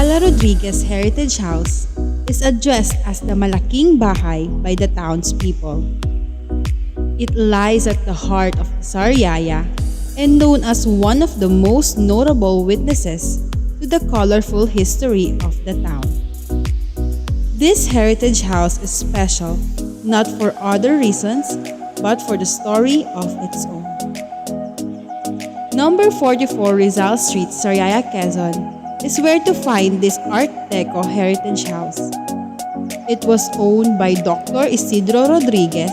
Gala Rodriguez Heritage House is addressed as the Malaking Bahay by the townspeople. It lies at the heart of Sariaya and known as one of the most notable witnesses to the colorful history of the town. This heritage house is special not for other reasons but for the story of its own. Number 44 Rizal Street, Sariaya, Quezon is where to find this Art Deco heritage house. It was owned by Dr. Isidro Rodriguez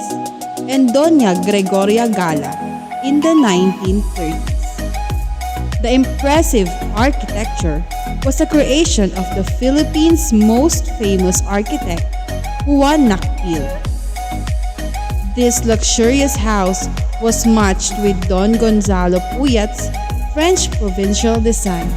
and Doña Gregoria Gala in the 1930s. The impressive architecture was a creation of the Philippines' most famous architect, Juan Nakpil. This luxurious house was matched with Don Gonzalo Puyat's French provincial design.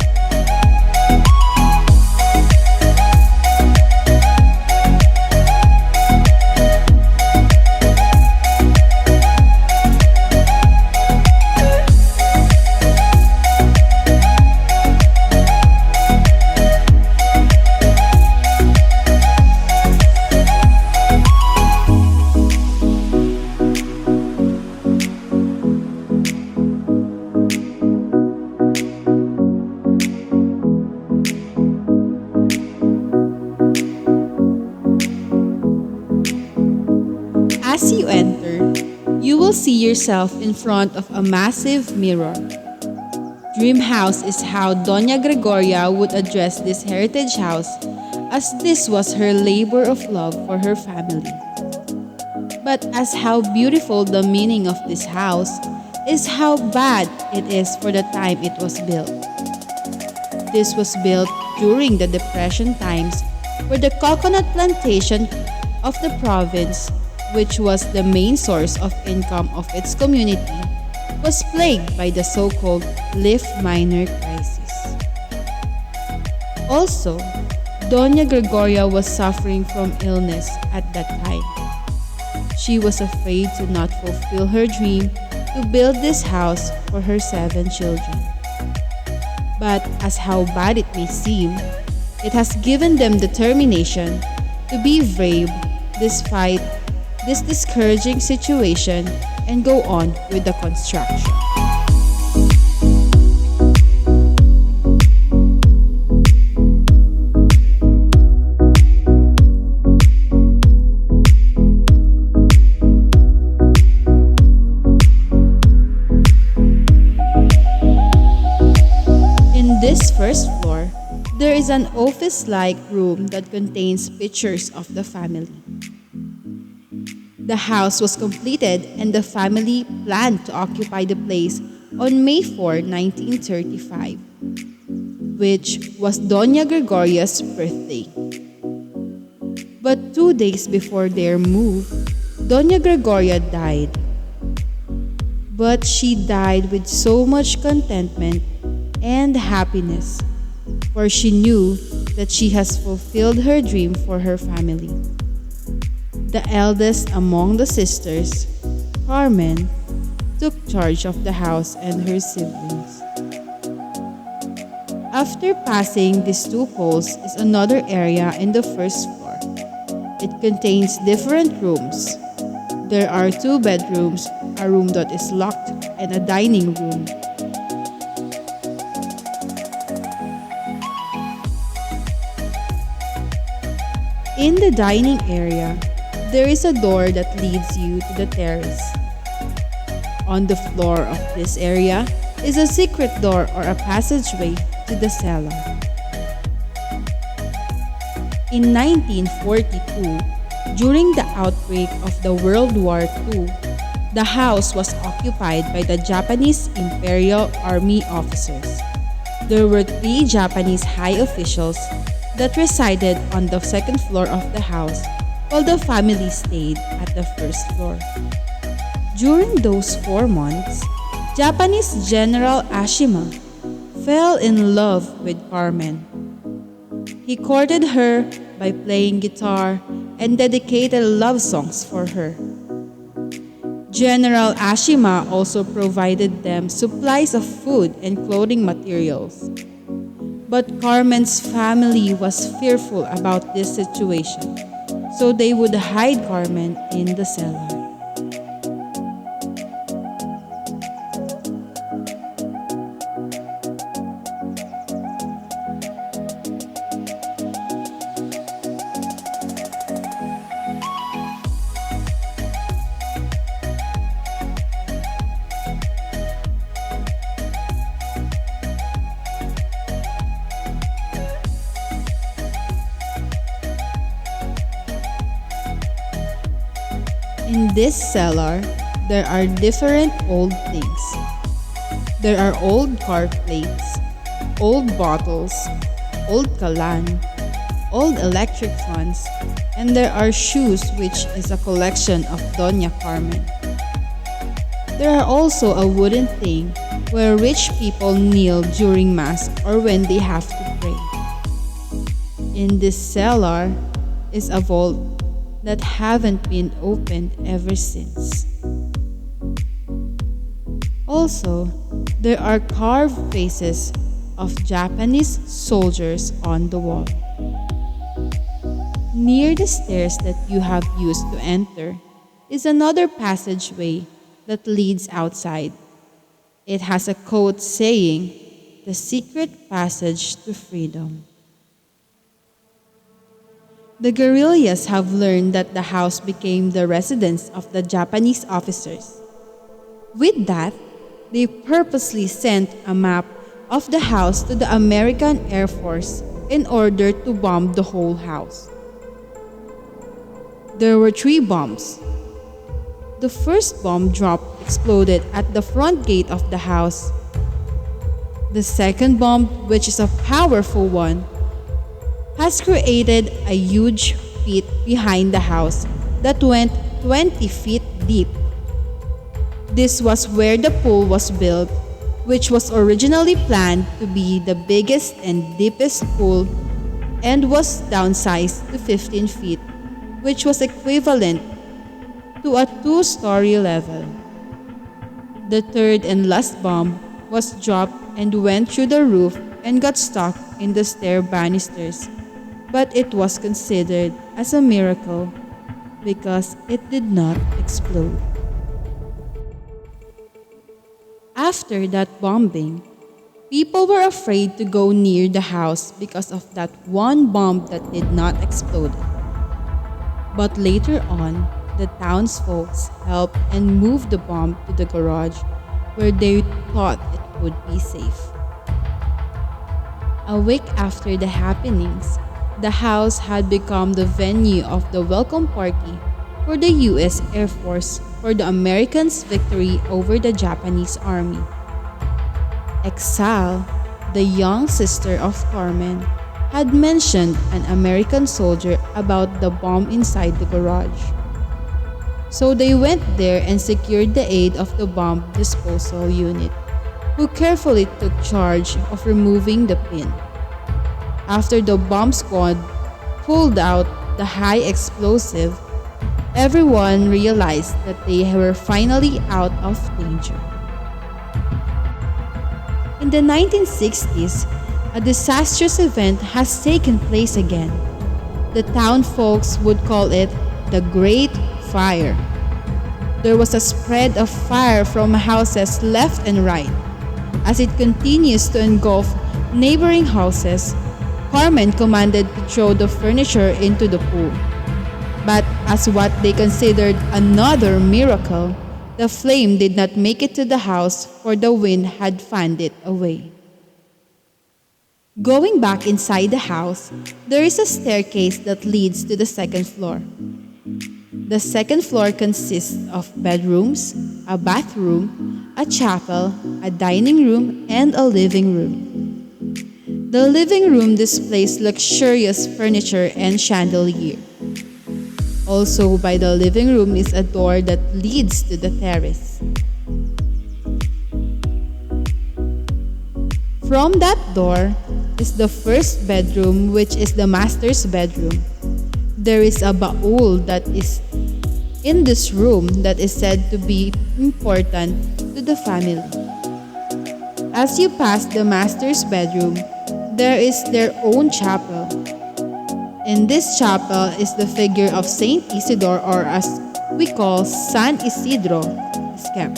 As you enter, you will see yourself in front of a massive mirror. Dream house is how Doña Gregoria would address this heritage house, as this was her labor of love for her family. But as how beautiful the meaning of this house is how bad it is for the time it was built. This was built during the Depression times, where the coconut plantation of the province, which was the main source of income of its community, was plagued by the so-called leaf miner crisis. Also, Doña Gregoria was suffering from illness at that time. She was afraid to not fulfill her dream to build this house for her 7 children. But as how bad it may seem, it has given them determination to be brave despite this discouraging situation and go on with the construction. In this first floor, there is an office-like room that contains pictures of the family. The house was completed and the family planned to occupy the place on May 4, 1935, which was Doña Gregoria's birthday. But 2 days before their move, Doña Gregoria died. But she died with so much contentment and happiness, for she knew that she has fulfilled her dream for her family. The eldest among the sisters, Carmen, took charge of the house and her siblings. After passing these 2 poles is another area in the first floor. It contains different rooms. There are 2 bedrooms, a room that is locked, and a dining room. In the dining area, there is a door that leads you to the terrace. On the floor of this area is a secret door or a passageway to the cellar. In 1942, during the outbreak of the World War II, the house was occupied by the Japanese Imperial Army officers. There were 3 Japanese high officials that resided on the second floor of the house, while the family stayed at the first floor. During those 4 months, Japanese General Ashima fell in love with Carmen. He courted her by playing guitar and dedicated love songs for her. General Ashima also provided them supplies of food and clothing materials. But Carmen's family was fearful about this situation, so they would hide Carmen in the cellar. In this cellar, there are different old things. There are old car plates, old bottles, old kalan, old electric fans, and there are shoes, which is a collection of Doña Carmen. There are also a wooden thing where rich people kneel during Mass or when they have to pray. In this cellar is a vault that haven't been opened ever since. Also, there are carved faces of Japanese soldiers on the wall. Near the stairs that you have used to enter is another passageway that leads outside. It has a quote saying, "The secret passage to freedom." The guerrillas have learned that the house became the residence of the Japanese officers. With that, they purposely sent a map of the house to the American Air Force in order to bomb the whole house. There were 3 bombs. The first bomb drop exploded at the front gate of the house. The second bomb, which is a powerful one, has created a huge pit behind the house that went 20 feet deep. This was where the pool was built, which was originally planned to be the biggest and deepest pool and was downsized to 15 feet, which was equivalent to a 2-story level. The third and last bomb was dropped and went through the roof and got stuck in the stair banisters, but it was considered as a miracle because it did not explode. After that bombing, people were afraid to go near the house because of that one bomb that did not explode. But later on, the townsfolk helped and moved the bomb to the garage where they thought it would be safe. A week after the happenings, the house had become the venue of the welcome party for the U.S. Air Force for the Americans' victory over the Japanese army. Exile, the young sister of Carmen, had mentioned an American soldier about the bomb inside the garage. So they went there and secured the aid of the bomb disposal unit, who carefully took charge of removing the pin. After the bomb squad pulled out the high explosive, everyone realized that they were finally out of danger. In the 1960s, a disastrous event has taken place again. The town folks would call it the Great Fire. There was a spread of fire from houses left and right. As it continues to engulf neighboring houses, Carmen commanded to throw the furniture into the pool. But as what they considered another miracle, the flame did not make it to the house, for the wind had fanned it away. Going back inside the house, there is a staircase that leads to the second floor. The second floor consists of bedrooms, a bathroom, a chapel, a dining room, and a living room. The living room displays luxurious furniture and chandelier. Also by the living room is a door that leads to the terrace. From that door is the first bedroom, which is the master's bedroom. There is a baul that is in this room that is said to be important to the family. As you pass the master's bedroom, there is their own chapel. In this chapel is the figure of Saint Isidore, or as we call San Isidro, is kept.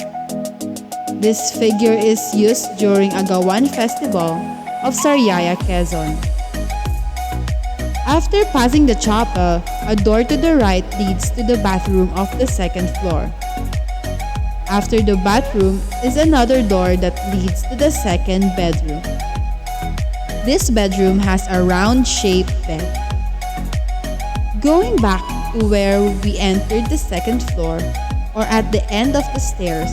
This figure is used during Agawan festival of Sariaya, Quezon. After passing the chapel, a door to the right leads to the bathroom of the second floor. After the bathroom is another door that leads to the second bedroom. This bedroom has a round-shaped bed. Going back to where we entered the second floor, or at the end of the stairs,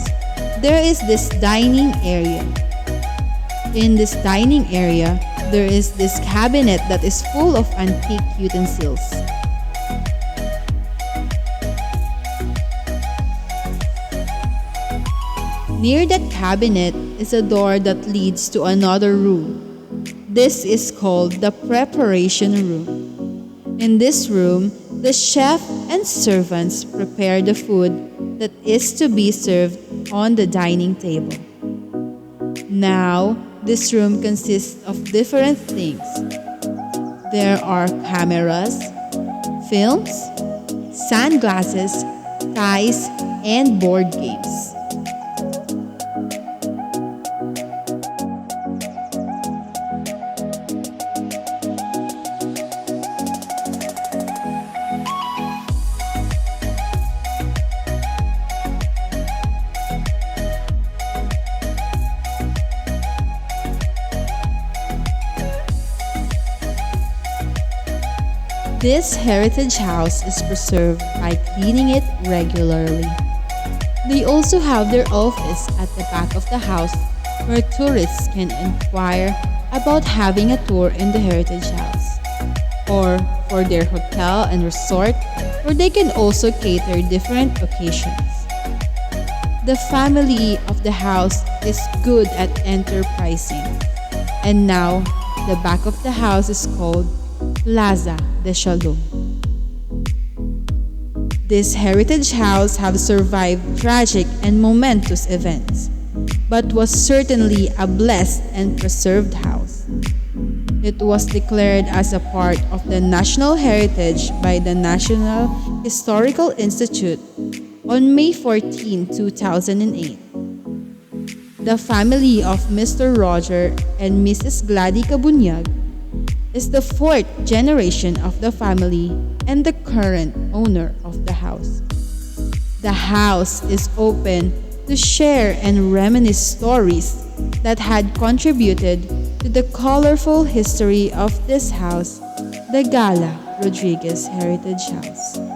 there is this dining area. In this dining area, there is this cabinet that is full of antique utensils. Near that cabinet is a door that leads to another room. This is called the preparation room. In this room, the chef and servants prepare the food that is to be served on the dining table. Now, this room consists of different things. There are cameras, films, sunglasses, ties, and board games. This heritage house is preserved by cleaning it regularly. They also have their office at the back of the house where tourists can inquire about having a tour in the heritage house, or for their hotel and resort where they can also cater different occasions. The family of the house is good at enterprising, and now the back of the house is called Plaza de Shalom. This heritage house have survived tragic and momentous events, but was certainly a blessed and preserved house. It was declared as a part of the National Heritage by the National Historical Institute on May 14, 2008. The family of Mr. Roger and Mrs. Gladys Cabunyag is the fourth generation of the family and the current owner of the house. The house is open to share and reminisce stories that had contributed to the colorful history of this house, the Gala Rodriguez Heritage House.